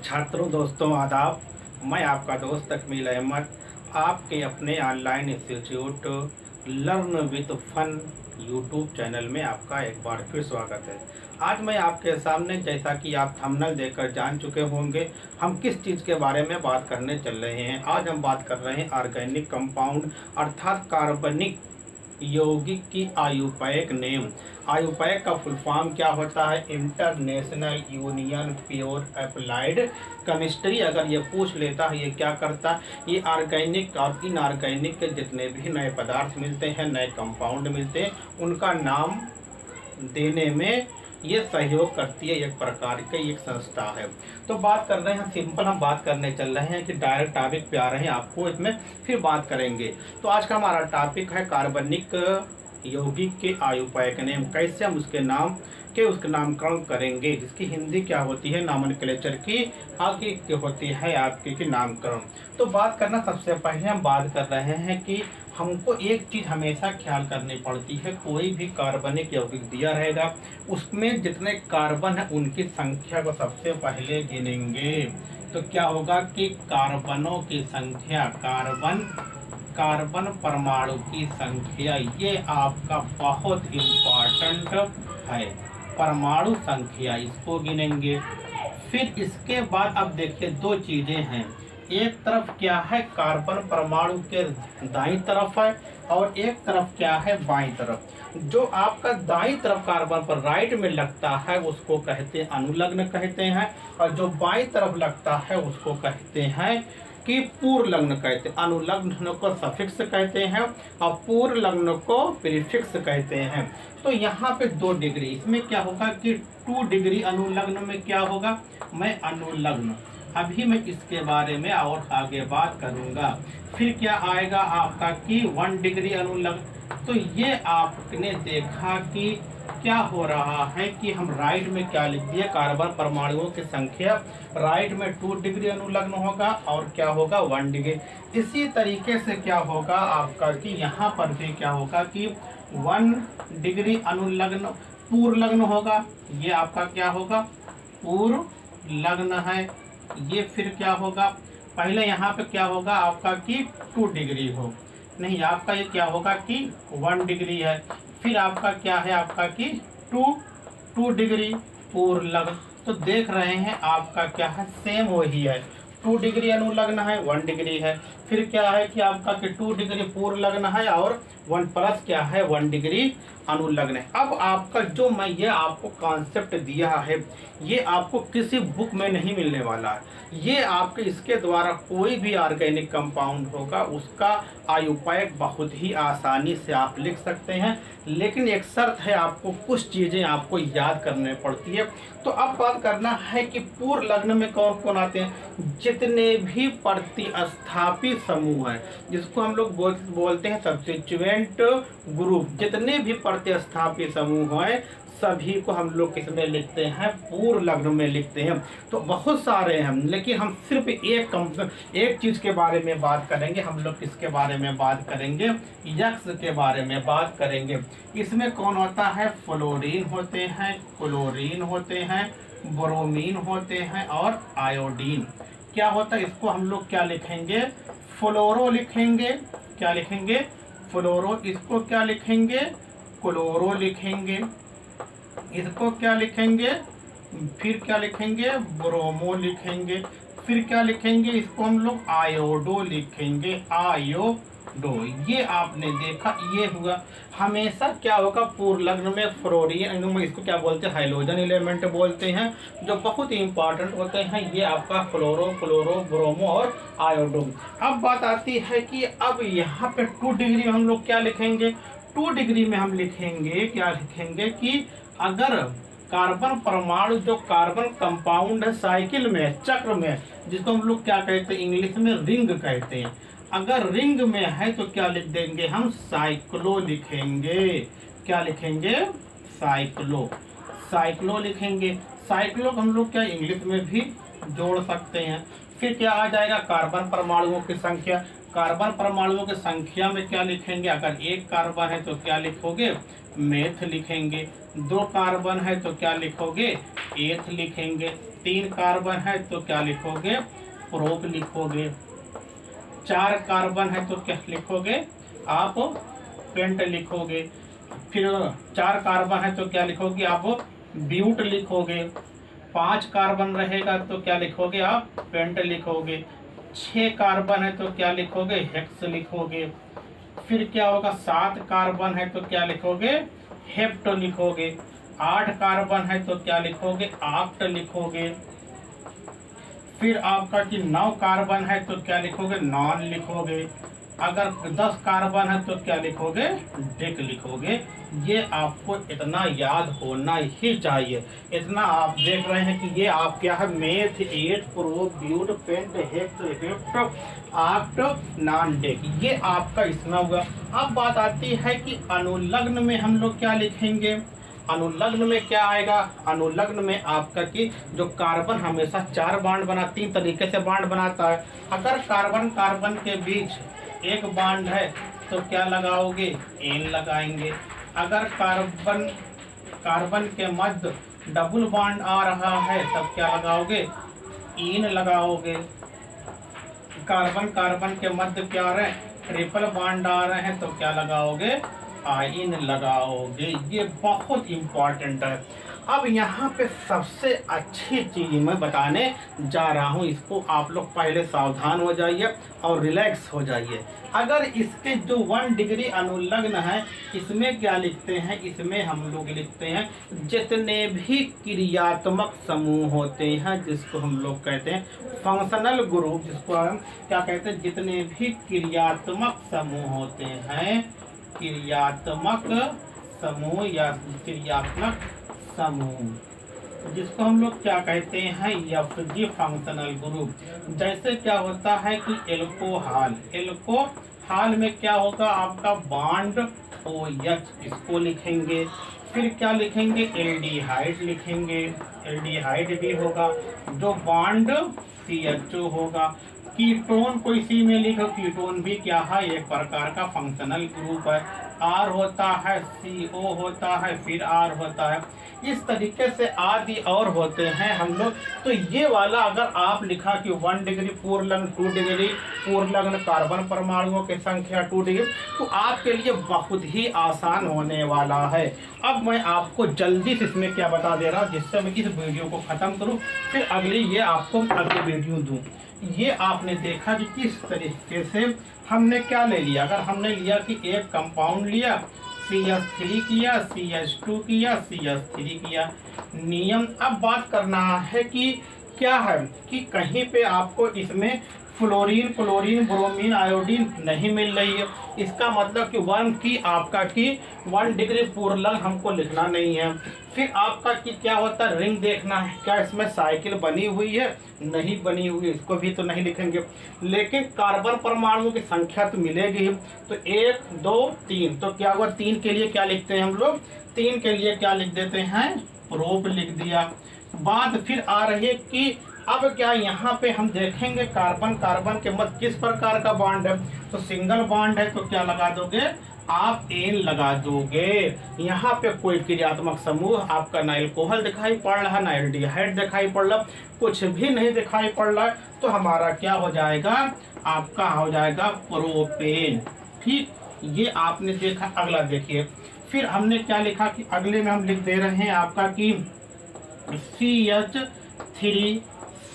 छात्रों दोस्तों आदाब। मैं आपका दोस्त तकमील अहमद आपके अपने online institute learn with fun YouTube channel में आपका एक बार फिर स्वागत है। आज मैं आपके सामने, जैसा कि आप थंबनेल देखकर जान चुके होंगे, हम किस चीज़ के बारे में बात करने चल रहे हैं। आज हम बात कर रहे हैं ऑर्गेनिक कंपाउंड अर्थात कार्बनिक यौगिक की आयुपैक नेम। आयुपैक का फुल फॉर्म क्या होता है? International union pure applied chemistry. अगर ये पूछ लेता है ये क्या करता है, ये ऑर्गेनिक और इनऑर्गेनिक के जितने भी नए पदार्थ मिलते हैं, नए कंपाउंड मिलते हैं, उनका नाम देने में ये सहयोग करती है। एक प्रकार की एक संस्था है। तो बात कर रहे हैं, सिंपल हम बात करने चल रहे हैं कि डायरेक्ट टॉपिक पे आ रहे हैं, आपको इसमें फिर बात करेंगे। तो आज का हमारा टॉपिक है कार्बनिक यौगिक के आयुपैक नेम। कैसे हम उसके नामकरण करेंगे, जिसकी हिंदी क्या होती है नॉमेनक्लेचर की, आगे होती है आपके की नामकरण। तो बात करना, सबसे पहले हम बात कर रहे हैं कि हमको एक चीज़ हमेशा ख्याल करनी पड़ती है। कोई भी कार्बनिक यौगिक दिया रहेगा, उसमें जितने कार्बन है उनकी संख्या को सबसे पहले गिनेंगे। तो क्या होगा कि कार्बनों की संख्या, कार्बन परमाणु की संख्या, ये आपका बहुत इम्पॉर्टेंट है। परमाणु संख्या इसको गिनेंगे। फिर इसके बाद अब देखिए दो चीजें हैं। एक तरफ क्या है, कार्बन परमाणु के दाईं तरफ है, और एक तरफ क्या है, बाईं तरफ। जो आपका दाईं तरफ कार्बन पर राइट में लगता है उसको कहते हैं अनुलग्न कहते हैं, और जो बाईं तरफ लगता है उसको कहते हैं कि पूर्व लग्न कहते हैं। अनुलग्न को सफिक्स कहते हैं और पूर्व लग्न को प्रीफिक्स कहते हैं। तो यहाँ पे 2 डिग्री, इसमें क्या होगा कि 2 डिग्री अनुलग्न में क्या होगा, मैं अनुलग्न, अभी मैं इसके बारे में और आगे बात करूंगा। फिर क्या आएगा आपका कि 1 डिग्री अनुलग्न। तो ये आपने देखा कि क्या हो रहा है कि हम राइट में क्या लिख दिए, कार्बन परमाणुओं की संख्या राइट में 2 डिग्री अनुलग्न होगा और क्या होगा 1 डिग्री। इसी तरीके से क्या होगा आपका कि यहाँ पर भी क्या होगा कि 1 डिग्री अनुलग्न पूर्व लग्न होगा। ये आपका क्या होगा, पूर्व लग्न है। ये फिर क्या होगा, पहले यहाँ पे क्या होगा आपका कि 2 डिग्री हो, नहीं आपका ये क्या होगा कि 1 डिग्री है। फिर आपका क्या है आपका कि 2 डिग्री पूर्व लग्न। तो देख रहे हैं आपका क्या है, सेम वही है। 2 डिग्री अनुलग्न है, 1 डिग्री है। फिर क्या है कि आपका कि 2 डिग्री पूर्व लग्न है और 1 प्लस क्या है 1 डिग्री अनुलग्न है। अब आपका जो मैं ये आपको कॉन्सेप्ट दिया है, ये आपको किसी बुक में नहीं मिलने वाला है। ये आपके इसके द्वारा कोई भी ऑर्गेनिक कंपाउंड होगा उसका आयुपैक बहुत ही आसानी से आप लिख सकते हैं। लेकिन एक शर्त है, आपको कुछ चीज़ें आपको याद करने पड़ती है। तो अब बात करना है कि पूर्व लग्न में कौन कौन आते हैं। जितने भी प्रतिस्थापी समूह हैं, जिसको हम लोग बोलते हैं सब्स्टिट्यूएंट ग्रुप, जितने भी प्रतिस्थापी समूह हैं सभी को हम लोग किस में लिखते हैं, पूर्व लग्न में लिखते हैं। तो बहुत सारे हैं, लेकिन हम सिर्फ एक चीज के बारे में बात करेंगे। हम लोग किसके बारे में बात करेंगे, यक्स के बारे में बात करेंगे। इसमें कौन होता है, फ्लोरीन होते हैं, क्लोरीन होते हैं, ब्रोमीन होते हैं और आयोडीन। क्या होता है, इसको हम लोग क्या लिखेंगे, फ्लोरो लिखेंगे। क्या लिखेंगे, फ्लोरो। इसको क्या लिखेंगे, क्लोरो लिखेंगे। इसको क्या लिखेंगे, फिर क्या लिखेंगे, ब्रोमो लिखेंगे। फिर क्या लिखेंगे, इसको हम लोग आयोडो लिखेंगे, आयोडो। ये आपने देखा, ये हुआ। हमेशा क्या होगा, पूर्व लग्न में फ्लोरीन, इसको क्या बोलते हैं, हाइड्रोजन एलिमेंट बोलते हैं, जो बहुत ही इंपॉर्टेंट होते हैं। ये आपका फ्लोरो, क्लोरो, ब्रोमो और आयोडो। अब बात आती है कि अब यहाँ पे 2 डिग्री में हम लोग क्या लिखेंगे, 2 डिग्री में हम लिखेंगे, क्या लिखेंगे कि अगर कार्बन परमाणु, जो कार्बन कंपाउंड है साइकिल में, चक्र में, जिसको हम लोग क्या कहते हैं इंग्लिश में रिंग कहते हैं, अगर रिंग में है तो क्या लिख देंगे हम, साइक्लो लिखेंगे। क्या लिखेंगे, साइक्लो, साइक्लो लिखेंगे। साइक्लो को हम लोग क्या इंग्लिश में भी जोड़ सकते हैं। फिर क्या आ जाएगा, कार्बन परमाणुओं की संख्या। कार्बन परमाणुओं की संख्या में क्या लिखेंगे, अगर 1 कार्बन है तो क्या लिखोगे, मेथ लिखेंगे। 2 कार्बन है तो क्या लिखोगे, एथ लिखेंगे। 3 कार्बन है तो क्या लिखोगे, प्रोप लिखोगे। 4 कार्बन है तो क्या लिखोगे आप, पेंट लिखोगे। फिर 4 कार्बन है तो क्या लिखोगे आप, ब्यूट लिखोगे। 5 कार्बन रहेगा तो क्या लिखोगे आप, पेंट लिखोगे। 6 कार्बन है तो क्या लिखोगे, हेक्स लिखोगे। फिर क्या होगा, 7 कार्बन है तो क्या लिखोगे, हेप्ट लिखोगे। 8 कार्बन है तो क्या लिखोगे, आक्ट लिखोगे। फिर आपका कि 9 कार्बन है तो क्या लिखोगे, नॉन लिखोगे। अगर 10 कार्बन है तो क्या लिखोगे, डेक लिखोगे। ये आपको इतना याद होना ही चाहिए। इतना आप देख रहे हैं कि ये आप क्या है, meth, eth, prop, but, pent, hex, oct, non dec, ये आपका इतना हुआ। अब बात आती है कि अनुलग्न में हम लोग क्या लिखेंगे। अनुलग्न में क्या आएगा, अनुलग्न में आपका कि जो कार्बन हमेशा 4 बॉन्ड बना, 3 तरीके से बॉन्ड बनाता है। अगर कार्बन कार्बन के बीच एक बॉन्ड है तो क्या लगाओगे, एन लगाएंगे। अगर कार्बन कार्बन के मध्य डबल बॉन्ड आ रहा है तब क्या लगाओगे, इन लगाओगे। कार्बन कार्बन के मध्य क्या आ रहे हैं, ट्रिपल बॉन्ड आ रहे हैं तो क्या लगाओगे, आइन लगाओगे। ये बहुत इंपॉर्टेंट है। अब यहाँ पे सबसे अच्छी चीज मैं बताने जा रहा हूँ, इसको आप लोग पहले सावधान हो जाइए और रिलैक्स हो जाइए। अगर इसके जो 1 डिग्री अनुलग्न है, इसमें क्या लिखते हैं, इसमें हम लोग लिखते हैं जितने भी क्रियात्मक समूह होते हैं, जिसको हम लोग कहते हैं फंक्शनल ग्रुप, जिसको हम क्या कहते हैं, जितने भी क्रियात्मक समूह होते हैं, क्रियात्मक समूह या क्रियात्मक समूह, जिसको हम लोग क्या कहते हैं, एफजी फंक्शनल ग्रुप। जैसे क्या होता है कि एल्कोहल, एल्कोहल में क्या होगा आपका बॉन्ड OH, इसको लिखेंगे। फिर क्या लिखेंगे, एल्डिहाइड लिखेंगे, एल्डिहाइड भी होगा। जो बॉन्ड CHO होगा। कीटोन को इसी में लिखो, कीटोन भी क्या है, एक प्रकार का फंक्शनल ग्रुप है। R होता है, CO होता है, फिर R होता है। इस तरीके से आदि और होते हैं हम लोग। तो ये वाला अगर आप लिखा कि 1 डिग्री पूर्णलग्न, 2 डिग्री पूर्णलग्न कार्बन परमाणुओं की संख्या 2 डिग्री, तो आपके लिए बहुत ही आसान होने वाला है। अब मैं आपको जल्दी से इसमें क्या बता दे रहा हूँ, जिससे मैं इस वीडियो को ख़त्म करूँ, फिर अगली ये आपको अगली वीडियो दूँ। ये आपने देखा कि किस तरीके से हमने क्या ले लिया। अगर हमने लिया कि एक कंपाउंड लिया, CH3 किया, CH2 किया, CH3 किया, नियम। अब बात करना है कि क्या है कि कहीं पे आपको इसमें फ्लोरीन, क्लोरीन, ब्रोमीन, आयोडीन नहीं मिल रही है। इसका मतलब कि 1 डिग्री पूर्णलग्न हमको लिखना नहीं है। फिर आपका कि क्या होता है, रिंग देखना है, क्या इसमें साइकिल बनी हुई है, नहीं बनी हुई, इसको भी तो नहीं लिखेंगे। लेकिन कार्बन परमाणुओं की संख्या तो मिलेगी। तो 1, 2, 3, तो क्या हुआ, 3 के लिए क्या लिखते हैं हम लोग, 3 के लिए क्या लिख देते हैं, प्रोप लिख दिया। बात फिर आ रही है कि अब क्या यहाँ पे हम देखेंगे कार्बन कार्बन के मध्य किस प्रकार का बॉन्ड है। तो सिंगल बॉन्ड है तो क्या लगा दोगे आप, एन लगा दोगे। यहाँ पे कोई क्रियात्मक समूह आपका ना एल्कोहल दिखाई पड़ रहा, ना एल्डिहाइड दिखाई पड़ रहा, कुछ भी नहीं दिखाई पड़ रहा है। तो हमारा क्या हो जाएगा, आपका हो जाएगा प्रोपेन। ठीक, ये आपने देखा। अगला देखिए, फिर हमने क्या लिखा कि अगले में हम लिख दे रहे हैं आपका कि CH3,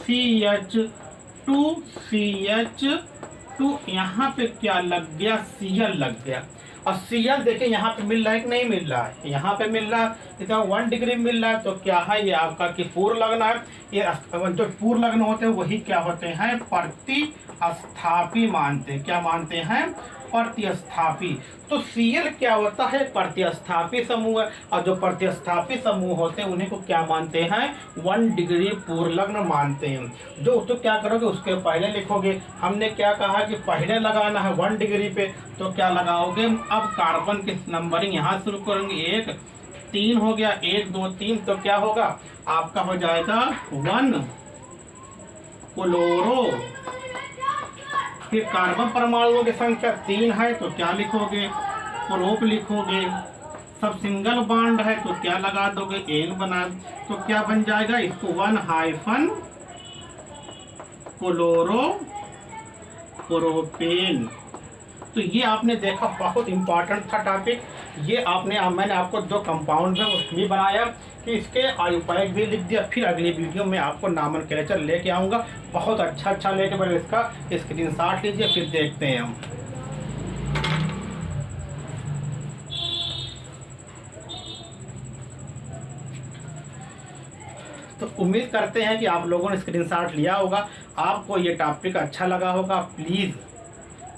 CH2, CH2, यहाँ पे क्या लग गया, Cl लग गया। और Cl देखिए यहाँ पे मिल रहा है कि नहीं मिल रहा है, यहाँ पे मिल रहा है, इतना 1 डिग्री मिल रहा है। तो क्या है, ये आपका कि पूर्णलग्न है। ये जो पूर्णलग्न होते हैं वही क्या होते हैं, प्रतिस्थापी मानते हैं। क्या मानते हैं, प्रतिस्थापी। तो Cl क्या होता है, प्रतिस्थापी समूह है। और जो प्रतिस्थापी समूह होते हैं उन्हीं को क्या मानते हैं, 1 डिग्री पूर्णलग्न मानते हैं। जो तो क्या करोगे, उसके पहले लिखोगे। हमने क्या कहा कि पहले लगाना है 1 डिग्री पे, तो क्या लगाओगे, अब कार्बन की नंबरिंग यहाँ शुरू करेंगे। 1, 3 हो गया, 1, 2, 3, तो क्या होगा आपका, हो जाएगा 1 क्लोरो। फिर कार्बन परमाणुओं की संख्या 3 है तो क्या लिखोगे, प्रोप लिखोगे। सब सिंगल बॉन्ड है तो क्या लगा दोगे, एन बना, तो क्या बन जाएगा, इसको 1 हाइफन क्लोरो प्रोपेन। तो ये आपने देखा बहुत इंपॉर्टेंट था टॉपिक। ये मैंने आपको जो कंपाउंड है उसमें बनाया कि इसके आयुपायक भी लिख दिया। फिर अगली वीडियो में आपको नॉमेनक्लेचर लेके आऊँगा, बहुत अच्छा लेके, बड़े इसका स्क्रीनशॉट लीजिए, फिर देखते हैं हम। तो उम्मीद करते हैं कि आप लोगों ने स्क्रीनशॉट लिया होगा, आपको ये टॉपिक अच्छा लगा होगा। प्लीज़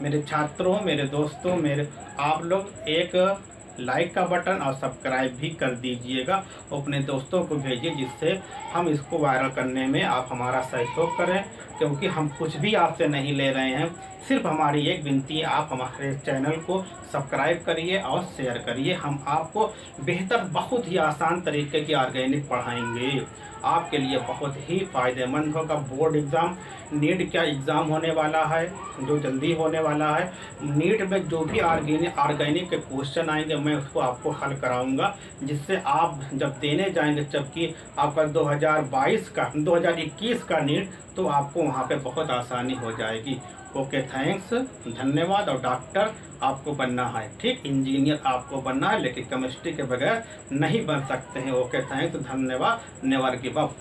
मेरे छात्रों, मेरे दोस्तों, आप लोग एक लाइक का बटन और सब्सक्राइब भी कर दीजिएगा, अपने दोस्तों को भेजिए, जिससे हम इसको वायरल करने में आप हमारा सहयोग करें। क्योंकि हम कुछ भी आपसे नहीं ले रहे हैं, सिर्फ हमारी एक विनती है, आप हमारे चैनल को सब्सक्राइब करिए और शेयर करिए। हम आपको बेहतर, बहुत ही आसान तरीके की ऑर्गेनिक पढ़ाएंगे, आपके लिए बहुत ही फ़ायदेमंद होगा। बोर्ड एग्ज़ाम, नीट का एग्ज़ाम होने वाला है, जो जल्दी होने वाला है। नीट में जो भी ऑर्गेनिक के क्वेश्चन आएंगे, मैं उसको आपको हल कराऊंगा, जिससे आप जब देने जाएंगे, जबकि आपका 2021 का नीट, तो आपको वहाँ पे बहुत आसानी हो जाएगी। ओके, थैंक्स, धन्यवाद। और डॉक्टर आपको बनना है, ठीक, इंजीनियर आपको बनना है, लेकिन केमिस्ट्री के बगैर नहीं बन सकते हैं। ओके, थैंक्स, धन्यवाद, नेवर गिव अप।